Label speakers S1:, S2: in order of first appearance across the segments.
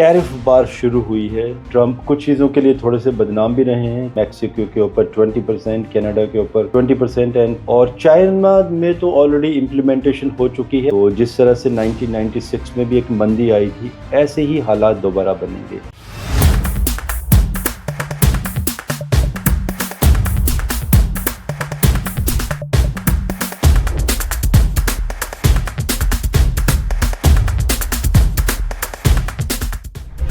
S1: Tariff बार शुरू हुई है। ट्रंप कुछ चीज़ों के लिए थोड़े से बदनाम भी रहे हैं। मैक्सिको के ऊपर 20%, कनाडा के ऊपर 20% और चाइना में तो ऑलरेडी इम्प्लीमेंटेशन हो चुकी है। तो जिस तरह से 1996 में भी एक मंदी आई थी, ऐसे ही हालात दोबारा बनेंगे।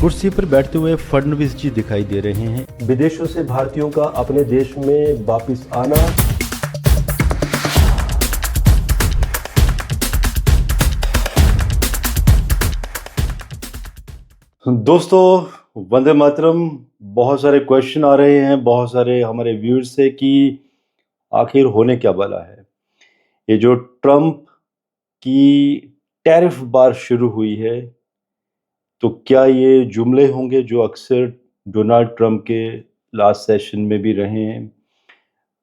S1: कुर्सी पर बैठते हुए फडणवीस जी दिखाई दे रहे हैं।
S2: विदेशों से भारतीयों का अपने देश में वापस आना।
S1: दोस्तों, वंदे मातरम। बहुत सारे क्वेश्चन आ रहे हैं बहुत सारे हमारे व्यूअर्स से कि आखिर होने क्या वाला है। ये जो ट्रंप की टैरिफ बार शुरू हुई है, तो क्या ये जुमले होंगे जो अक्सर डोनाल्ड ट्रंप के लास्ट सेशन में भी रहे हैं।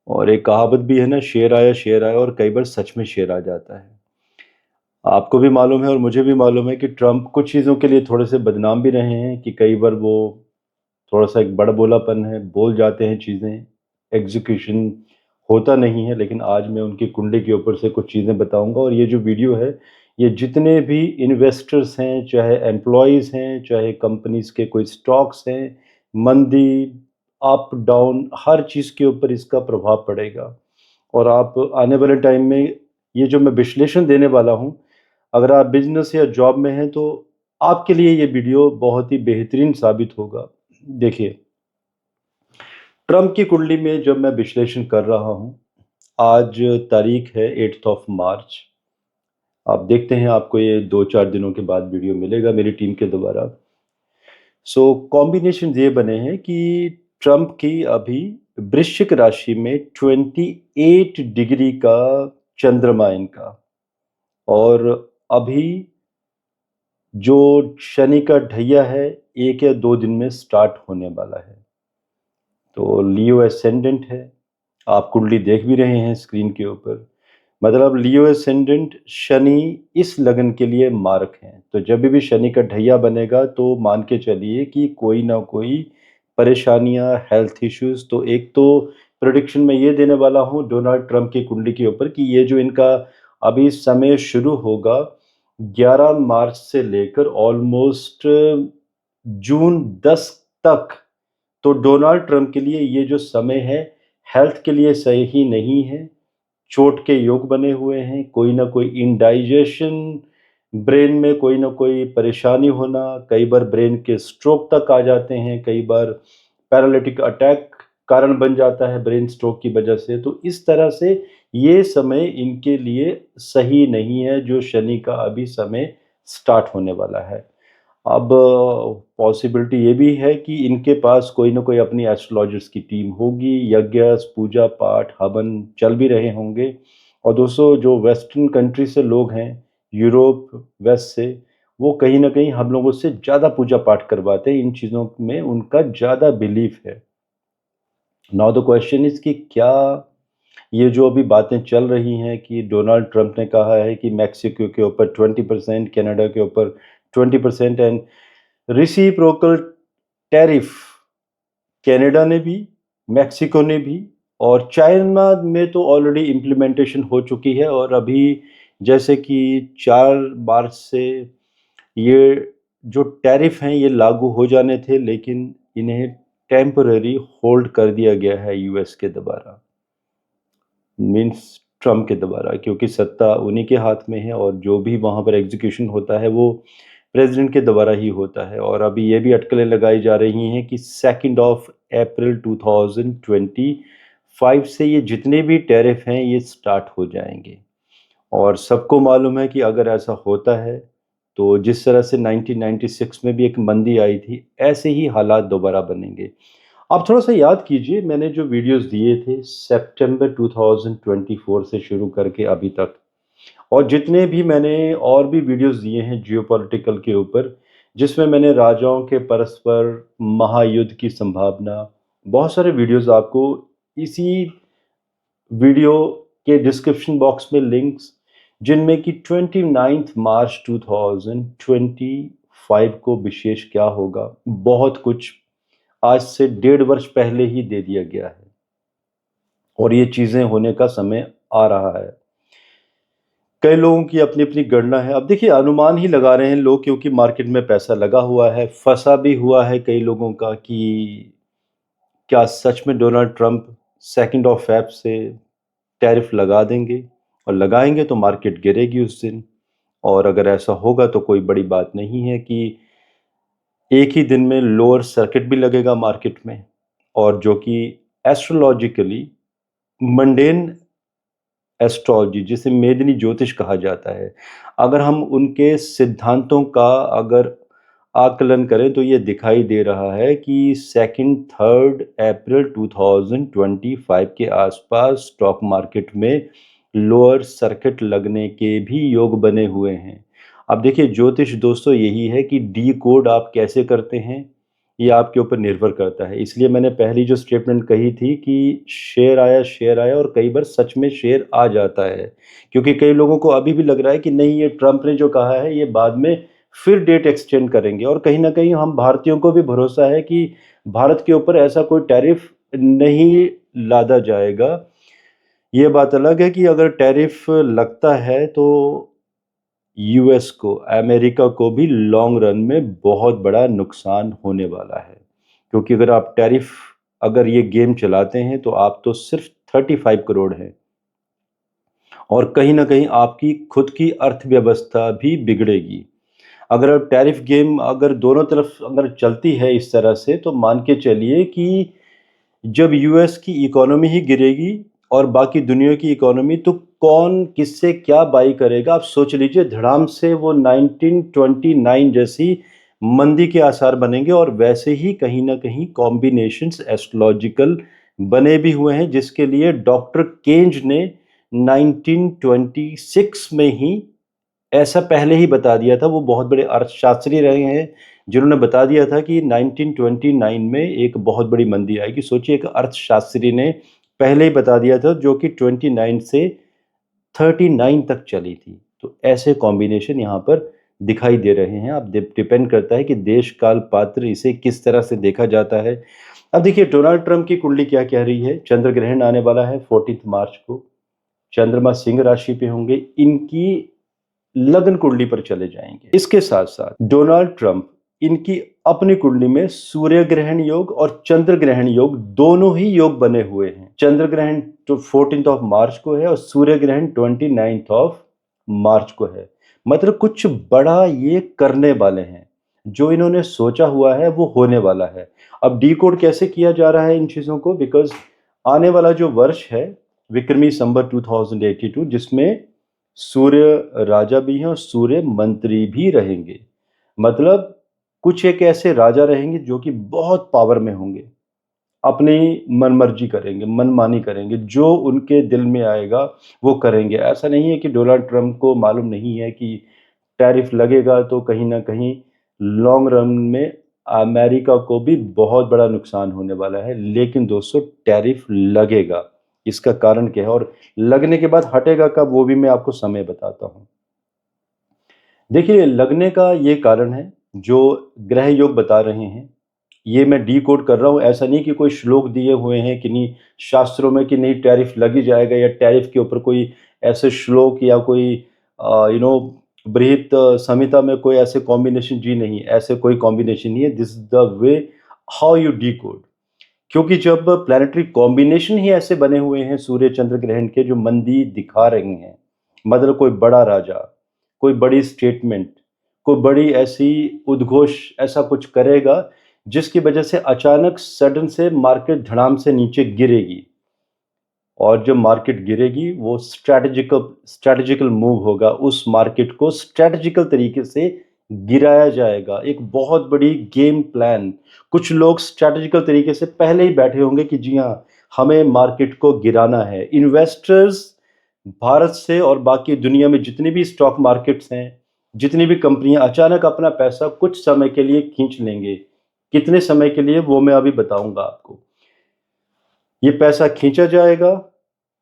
S1: और एक कहावत भी है ना, शेर आया और कई बार सच में शेर आ जाता है। आपको भी मालूम है और मुझे भी मालूम है कि ट्रंप कुछ चीज़ों के लिए थोड़े से बदनाम भी रहे हैं कि कई बार वो थोड़ा सा एक बड़बोलापन है, बोल जाते हैं चीज़ें, एग्जीक्यूशन होता नहीं है। लेकिन आज मैं उनकी कुंडली के ऊपर से कुछ चीज़ें बताऊंगा। और ये जो वीडियो है, ये जितने भी इन्वेस्टर्स हैं, चाहे एम्प्लॉयज़ हैं, चाहे कंपनीज के कोई स्टॉक्स हैं, मंदी, अप डाउन, हर चीज़ के ऊपर इसका प्रभाव पड़ेगा। और आप आने वाले टाइम में ये जो मैं विश्लेषण देने वाला हूँ, अगर आप बिजनेस या जॉब में हैं तो आपके लिए ये वीडियो बहुत ही बेहतरीन साबित होगा। देखिए, ट्रंप की कुंडली में जब मैं विश्लेषण कर रहा हूँ, आज तारीख है 8th ऑफ मार्च। आप देखते हैं, आपको ये 2-4 दिनों के बाद वीडियो मिलेगा मेरी टीम के द्वारा। सो कॉम्बिनेशन ये बने हैं कि ट्रंप की अभी वृश्चिक राशि में 28 डिग्री का चंद्रमा इनका, और अभी जो शनि का ढैया है 1 या 2 दिन में स्टार्ट होने वाला है। तो लियो एसेंडेंट है, आप कुंडली देख भी रहे हैं स्क्रीन के ऊपर। मतलब लियो एसेंडेंट शनि इस लगन के लिए मार्क है। तो जब भी शनि का ढैया बनेगा तो मान के चलिए कि कोई ना कोई परेशानियां, हेल्थ इश्यूज। तो एक तो प्रेडिक्शन में ये देने वाला हूं डोनाल्ड ट्रंप की कुंडली के ऊपर कि ये जो इनका अभी समय शुरू होगा 11 मार्च से लेकर ऑलमोस्ट जून 10 तक, तो डोनाल्ड ट्रंप के लिए ये जो समय है हेल्थ के लिए सही नहीं है। चोट के योग बने हुए हैं, कोई ना कोई इंडाइजेशन, ब्रेन में कोई ना कोई परेशानी होना, कई बार ब्रेन के स्ट्रोक तक आ जाते हैं, कई बार पैरालिटिक अटैक कारण बन जाता है ब्रेन स्ट्रोक की वजह से। तो इस तरह से ये समय इनके लिए सही नहीं है जो शनि का अभी समय स्टार्ट होने वाला है। अब पॉसिबिलिटी ये भी है कि इनके पास कोई ना कोई अपनी एस्ट्रोलॉजर्स की टीम होगी, यज्ञ, पूजा पाठ, हवन चल भी रहे होंगे। और दोस्तों, जो वेस्टर्न कंट्री से लोग हैं, यूरोप, वेस्ट से, वो कहीं ना कहीं हम लोगों से ज़्यादा पूजा पाठ करवाते हैं। इन चीज़ों में उनका ज़्यादा बिलीफ है। नाउ द क्वेश्चन इज कि क्या ये जो अभी बातें चल रही हैं कि डोनाल्ड ट्रंप ने कहा है कि मैक्सिको के ऊपर 20%, कनाडा के ऊपर 20% एंड रिसिप्रोकल टैरिफ कनाडा ने भी, मैक्सिको ने भी, और चाइना में तो ऑलरेडी इम्प्लीमेंटेशन हो चुकी है। और अभी जैसे कि 4 मार्च से ये जो टैरिफ हैं ये लागू हो जाने थे, लेकिन इन्हें टेम्पररी होल्ड कर दिया गया है यूएस के द्वारा, मीन्स ट्रम्प के द्वारा, क्योंकि सत्ता उन्हीं के हाथ में है और जो भी वहाँ पर एग्जीक्यूशन होता है वो प्रेसिडेंट के द्वारा ही होता है। और अभी ये भी अटकलें लगाई जा रही हैं कि 2 अप्रैल 2025 से ये जितने भी टैरिफ हैं ये स्टार्ट हो जाएंगे। और सबको मालूम है कि अगर ऐसा होता है तो जिस तरह से 1996 में भी एक मंदी आई थी, ऐसे ही हालात दोबारा बनेंगे। आप थोड़ा सा याद कीजिए, मैंने जो वीडियोस दिए थे सितंबर 2024 से शुरू करके अभी तक, और जितने भी मैंने और भी वीडियोस दिए हैं जियोपॉलिटिकल के ऊपर, जिसमें मैंने राजाओं के परस्पर महायुद्ध की संभावना, बहुत सारे वीडियोस आपको इसी वीडियो के डिस्क्रिप्शन बॉक्स में लिंक्स, जिनमें कि 29 मार्च 2024 5 को विशेष क्या होगा, बहुत कुछ आज से 1.5 वर्ष पहले ही दे दिया गया है और ये चीज़ें होने का समय आ रहा है। कई लोगों की अपनी अपनी गणना है। अब देखिए, अनुमान ही लगा रहे हैं लोग, क्योंकि मार्केट में पैसा लगा हुआ है। फंसा भी हुआ है कई लोगों का कि क्या सच में डोनाल्ड ट्रंप 2 फ़रवरी से टैरिफ लगा देंगे, और लगाएंगे तो मार्केट गिरेगी उस दिन। और अगर ऐसा होगा तो कोई बड़ी बात नहीं है कि एक ही दिन में लोअर सर्किट भी लगेगा मार्केट में, और जो कि एस्ट्रोलॉजिकली मंडेन एस्ट्रोलॉजी, जिसे मेदिनी ज्योतिष कहा जाता है, अगर हम उनके सिद्धांतों का अगर आकलन करें तो ये दिखाई दे रहा है कि 2-3 अप्रैल 2025 के आसपास स्टॉक मार्केट में लोअर सर्किट लगने के भी योग बने हुए हैं। अब देखिए, ज्योतिष दोस्तों यही है कि डी कोड आप कैसे करते हैं, ये आपके ऊपर निर्भर करता है। इसलिए मैंने पहली जो स्टेटमेंट कही थी कि शेयर आया, और कई बार सच में शेयर आ जाता है, क्योंकि कई लोगों को अभी भी लग रहा है कि नहीं, ये ट्रंप ने जो कहा है ये बाद में फिर डेट एक्सटेंड करेंगे। और कहीं ना कहीं हम भारतीयों को भी भरोसा है कि भारत के ऊपर ऐसा कोई टैरिफ नहीं लादा जाएगा। ये बात अलग है कि अगर टैरिफ लगता है तो यूएस को, अमेरिका को भी लॉन्ग रन में बहुत बड़ा नुकसान होने वाला है, क्योंकि अगर आप टैरिफ, अगर ये गेम चलाते हैं तो आप तो सिर्फ 35 करोड़ हैं, और कहीं ना कहीं आपकी खुद की अर्थव्यवस्था भी बिगड़ेगी। अगर टैरिफ गेम अगर दोनों तरफ अगर चलती है इस तरह से, तो मान के चलिए कि जब यूएस की इकोनॉमी ही गिरेगी और बाकी दुनिया की इकोनॉमी, तो कौन किससे क्या बाई करेगा। आप सोच लीजिए, धड़ाम से वो 1929 जैसी मंदी के आसार बनेंगे, और वैसे ही कहीं ना कहीं कॉम्बिनेशंस एस्ट्रोलॉजिकल बने भी हुए हैं, जिसके लिए डॉक्टर केंज ने 1926 में ही ऐसा पहले ही बता दिया था। वो बहुत बड़े अर्थशास्त्री रहे हैं जिन्होंने बता दिया था कि 1929 में एक बहुत बड़ी मंदी आएगी। सोचिए, एक अर्थशास्त्री ने पहले ही बता दिया था, जो कि 29 से 39 तक चली थी। तो ऐसे कॉम्बिनेशन यहाँ पर दिखाई दे रहे हैं। अब डिपेंड करता है कि देश काल पात्र इसे किस तरह से देखा जाता है। अब देखिए, डोनाल्ड ट्रंप की कुंडली क्या कह रही है। चंद्र ग्रहण आने वाला है 14 मार्च को, चंद्रमा सिंह राशि पे होंगे, इनकी लग्न कुंडली पर चले जाएंगे। इसके साथ साथ डोनाल्ड ट्रंप, इनकी अपनी कुंडली में सूर्य ग्रहण योग और चंद्र ग्रहण योग, दोनों ही योग बने हुए हैं। चंद्र ग्रहण तो 14 मार्च को है और सूर्य ग्रहण 29 मार्च को है। मतलब कुछ बड़ा ये करने वाले हैं, जो इन्होंने सोचा हुआ है वो होने वाला है। अब डी कोड कैसे किया जा रहा है इन चीजों को, बिकॉज आने वाला जो वर्ष है विक्रमी संवत 2082, जिसमें सूर्य राजा भी हैं और सूर्य मंत्री भी रहेंगे। मतलब कुछ एक ऐसे राजा रहेंगे जो कि बहुत पावर में होंगे, अपनी मनमर्जी करेंगे, मनमानी करेंगे, जो उनके दिल में आएगा वो करेंगे। ऐसा नहीं है कि डोनाल्ड ट्रंप को मालूम नहीं है कि टैरिफ लगेगा तो कहीं ना कहीं लॉन्ग रन में अमेरिका को भी बहुत बड़ा नुकसान होने वाला है। लेकिन दोस्तों, टैरिफ लगेगा, इसका कारण क्या है और लगने के बाद हटेगा कब, वो भी मैं आपको समय बताता हूं। देखिए, लगने का ये कारण है जो ग्रह योग बता रहे हैं, ये मैं डी कोड कर रहा हूँ। ऐसा नहीं कि कोई श्लोक दिए हुए हैं कि नहीं शास्त्रों में कि नहीं टैरिफ लग ही जाएगा, या टैरिफ के ऊपर कोई ऐसे श्लोक या कोई यू नो बृहत संहिता में कोई ऐसे कॉम्बिनेशन, जी नहीं, ऐसे कोई कॉम्बिनेशन नहीं है। This is the way how U D code. क्योंकि जब प्लैनेटरी कॉम्बिनेशन ही ऐसे बने हुए हैं सूर्य चंद्र ग्रहण के, जो मंदी दिखा रहे हैं, मतलब कोई बड़ा राजा, कोई बड़ी स्टेटमेंट, कोई बड़ी ऐसी उद्घोष ऐसा कुछ करेगा जिसकी वजह से अचानक सडन से मार्केट धड़ाम से नीचे गिरेगी, और जब मार्केट गिरेगी वो स्ट्रैटेजिकल मूव होगा, उस मार्केट को स्ट्रैटेजिकल तरीके से गिराया जाएगा। एक बहुत बड़ी गेम प्लान, कुछ लोग स्ट्रैटेजिकल तरीके से पहले ही बैठे होंगे कि जी हाँ, हमें मार्केट को गिराना है। इन्वेस्टर्स भारत से और बाकी दुनिया में जितनी भी स्टॉक मार्केट्स हैं, जितनी भी कंपनियां अचानक अपना पैसा कुछ समय के लिए खींच लेंगे। कितने समय के लिए वो मैं अभी बताऊंगा आपको। ये पैसा खींचा जाएगा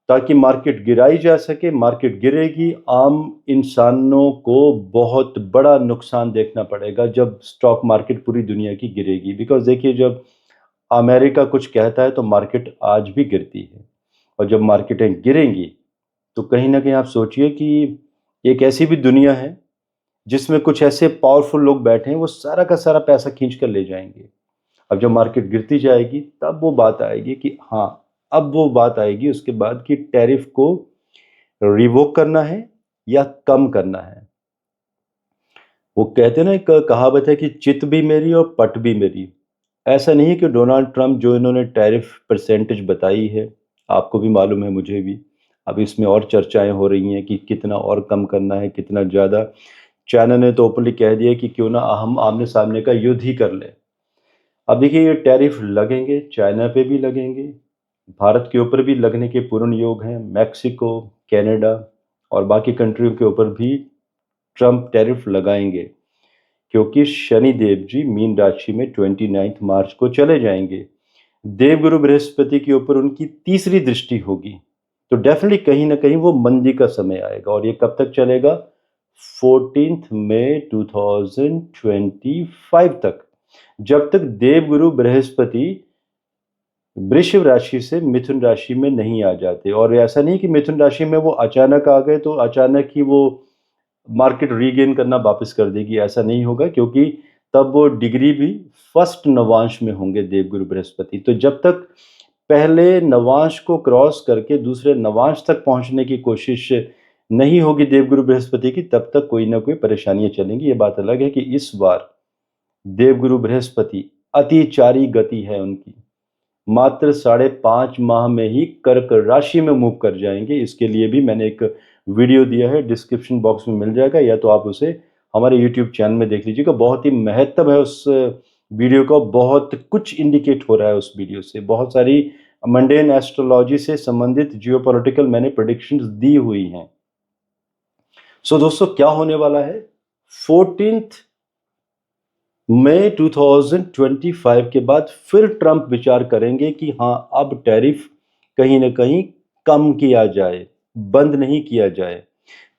S1: ताकि मार्केट गिराई जा सके। मार्केट गिरेगी, आम इंसानों को बहुत बड़ा नुकसान देखना पड़ेगा जब स्टॉक मार्केट पूरी दुनिया की गिरेगी। बिकॉज देखिए, जब अमेरिका कुछ कहता है तो मार्केट आज भी गिरती है, और जब मार्केटें गिरेंगी तो कहीं ना कहीं आप सोचिए कि एक ऐसी भी दुनिया है जिसमें कुछ ऐसे पावरफुल लोग बैठे हैं, वो सारा का सारा पैसा खींच कर ले जाएंगे। अब जब मार्केट गिरती जाएगी तब वो बात आएगी कि हाँ, अब वो बात आएगी उसके बाद कि टैरिफ को रिवोक करना है या कम करना है। वो कहते हैं ना, एक कहावत है कि चित भी मेरी और पट भी मेरी। ऐसा नहीं है कि डोनाल्ड ट्रंप जो इन्होंने टैरिफ परसेंटेज बताई है, आपको भी मालूम है, मुझे भी, अब इसमें और चर्चाएं हो रही हैं कि कितना और कम करना है, कितना ज़्यादा। चाइना ने तो ओपनली कह दिया कि क्यों ना हम आमने सामने का युद्ध ही कर लें। अब देखिए, ये टैरिफ लगेंगे, चाइना पे भी लगेंगे, भारत के ऊपर भी लगने के पूर्ण योग हैं, मैक्सिको, कनाडा और बाकी कंट्रियों के ऊपर भी ट्रंप टैरिफ लगाएंगे, क्योंकि शनिदेव जी मीन राशि में 29 मार्च को चले जाएंगे। देवगुरु बृहस्पति के ऊपर उनकी तीसरी दृष्टि होगी, तो डेफिनेटली कहीं ना कहीं वो मंदी का समय आएगा। और ये कब तक चलेगा? 14 मई 2025 तक, जब तक देवगुरु बृहस्पति वृषभ राशि से मिथुन राशि में नहीं आ जाते। और ऐसा नहीं कि मिथुन राशि में वो अचानक आ गए तो अचानक ही वो मार्केट रीगेन करना वापस कर देगी, ऐसा नहीं होगा, क्योंकि तब वो डिग्री भी फर्स्ट नवांश में होंगे देवगुरु बृहस्पति। तो जब तक पहले नवांश को क्रॉस करके दूसरे नवांश तक पहुंचने की कोशिश नहीं होगी देवगुरु बृहस्पति की, तब तक कोई ना कोई परेशानियां चलेंगी। ये बात अलग है कि इस बार देवगुरु बृहस्पति अतिचारी गति है उनकी, मात्र 5.5 माह में ही कर्क राशि में मूव कर जाएंगे। इसके लिए भी मैंने एक वीडियो दिया है, डिस्क्रिप्शन बॉक्स में मिल जाएगा, या तो आप उसे हमारे यूट्यूब चैनल में देख लीजिएगा। बहुत ही महत्व है उस वीडियो का, बहुत कुछ इंडिकेट हो रहा है उस वीडियो से, बहुत सारी मंडेन एस्ट्रोलॉजी से संबंधित जियोपॉलिटिकल मैंने प्रेडिक्शंस दी हुई हैं। सो दोस्तों, क्या होने वाला है 14 मई 2025 के बाद? फिर ट्रंप विचार करेंगे कि हाँ, अब टैरिफ कहीं ना कहीं कम किया जाए, बंद नहीं किया जाए,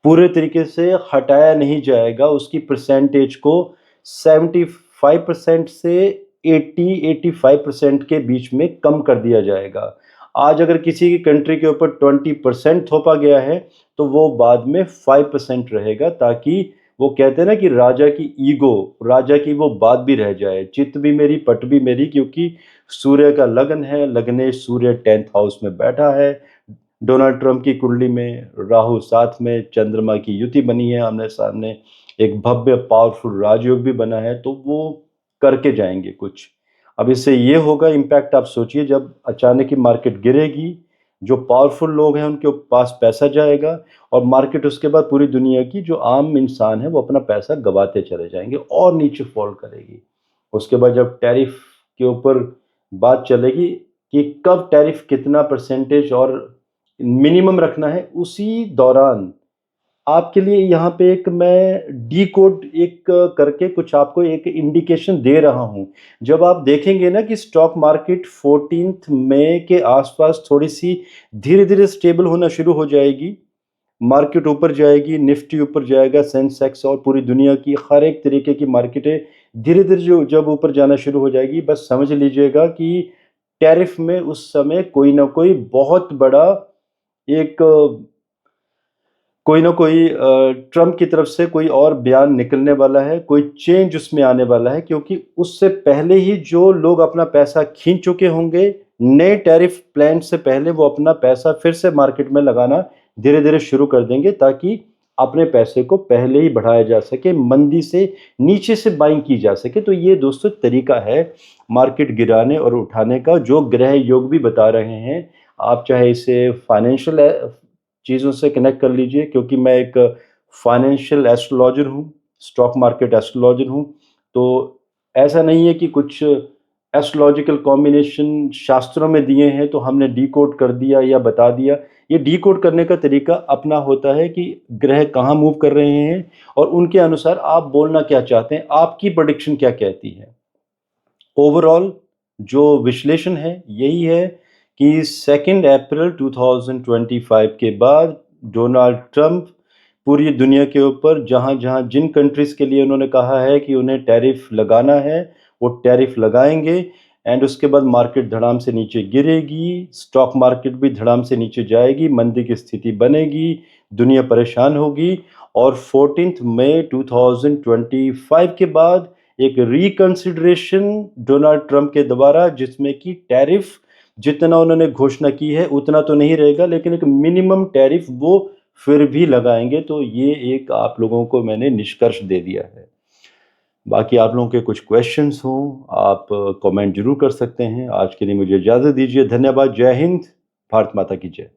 S1: पूरे तरीके से हटाया नहीं जाएगा। उसकी परसेंटेज को 75% से 80-85% के बीच में कम कर दिया जाएगा। आज अगर किसी की कंट्री के ऊपर 20% थोपा गया है तो वो बाद में 5% रहेगा, ताकि वो कहते हैं ना कि राजा की ईगो, राजा की वो बात भी रह जाए, चित भी मेरी पट भी मेरी, क्योंकि सूर्य का लगन है, लग्नेश सूर्य 10th हाउस में बैठा है। डोनाल्ड ट्रंप की कुंडली में राहु साथ में, चंद्रमा की युति बनी है आमने सामने, एक भव्य पावरफुल राजयोग भी बना है, तो वो करके जाएंगे कुछ। अब इससे ये होगा इम्पैक्ट, आप सोचिए, जब अचानक ही मार्केट गिरेगी, जो पावरफुल लोग हैं उनके पास पैसा जाएगा, और मार्केट उसके बाद पूरी दुनिया की जो आम इंसान है वो अपना पैसा गवाते चले जाएंगे और नीचे फॉल करेगी। उसके बाद जब टैरिफ के ऊपर बात चलेगी कि कब टैरिफ कितना परसेंटेज और मिनिमम रखना है, उसी दौरान आपके लिए यहाँ पे एक मैं डी कोड एक करके कुछ आपको एक इंडिकेशन दे रहा हूँ। जब आप देखेंगे ना कि स्टॉक मार्केट 14 मई के आसपास थोड़ी सी धीरे धीरे स्टेबल होना शुरू हो जाएगी, मार्केट ऊपर जाएगी, निफ्टी ऊपर जाएगा, सेंसेक्स और पूरी दुनिया की हर एक तरीके की मार्केटें धीरे धीरे जो जब ऊपर जाना शुरू हो जाएगी, बस समझ लीजिएगा कि टैरिफ में उस समय कोई ना कोई बहुत बड़ा एक कोई ना कोई ट्रंप की तरफ से कोई और बयान निकलने वाला है, कोई चेंज उसमें आने वाला है, क्योंकि उससे पहले ही जो लोग अपना पैसा खींच चुके होंगे, नए टैरिफ प्लान से पहले वो अपना पैसा फिर से मार्केट में लगाना धीरे धीरे शुरू कर देंगे, ताकि अपने पैसे को पहले ही बढ़ाया जा सके, मंदी से नीचे से बाइंग की जा सके। तो ये दोस्तों तरीका है मार्केट गिराने और उठाने का, जो ग्रह योग भी बता रहे हैं। आप चाहे इसे फाइनेंशियल चीज़ों से कनेक्ट कर लीजिए, क्योंकि मैं एक फाइनेंशियल एस्ट्रोलॉजर हूँ, स्टॉक मार्केट एस्ट्रोलॉजर हूँ। तो ऐसा नहीं है कि कुछ एस्ट्रोलॉजिकल कॉम्बिनेशन शास्त्रों में दिए हैं तो हमने डिकोड कर दिया या बता दिया। ये डिकोड करने का तरीका अपना होता है कि ग्रह कहाँ मूव कर रहे हैं और उनके अनुसार आप बोलना क्या चाहते हैं, आपकी प्रेडिक्शन क्या कहती है। ओवरऑल जो विश्लेषण है यही है कि 2 अप्रैल 2025 के बाद डोनाल्ड ट्रंप पूरी दुनिया के ऊपर जहाँ-जहाँ जिन कंट्रीज़ के लिए उन्होंने कहा है कि उन्हें टैरिफ लगाना है, वो टैरिफ लगाएँगे एंड उसके बाद मार्केट धड़ाम से नीचे गिरेगी, स्टॉक मार्केट भी धड़ाम से नीचे जाएगी, मंदी की स्थिति बनेगी, दुनिया परेशान होगी और 14th मई 2025 के बाद एक रिकंसिडरेशन डोनाल्ड ट्रंप के द्वारा जिसमें कि टैरिफ जितना उन्होंने घोषणा की है उतना तो नहीं रहेगा लेकिन एक मिनिमम टैरिफ वो फिर भी लगाएंगे। तो ये एक आप लोगों को मैंने निष्कर्ष दे दिया है। बाकी आप लोगों के कुछ क्वेश्चंस हों आप कमेंट जरूर कर सकते हैं। आज के लिए मुझे इजाज़त दीजिए। धन्यवाद। जय हिंद। भारत माता की जय।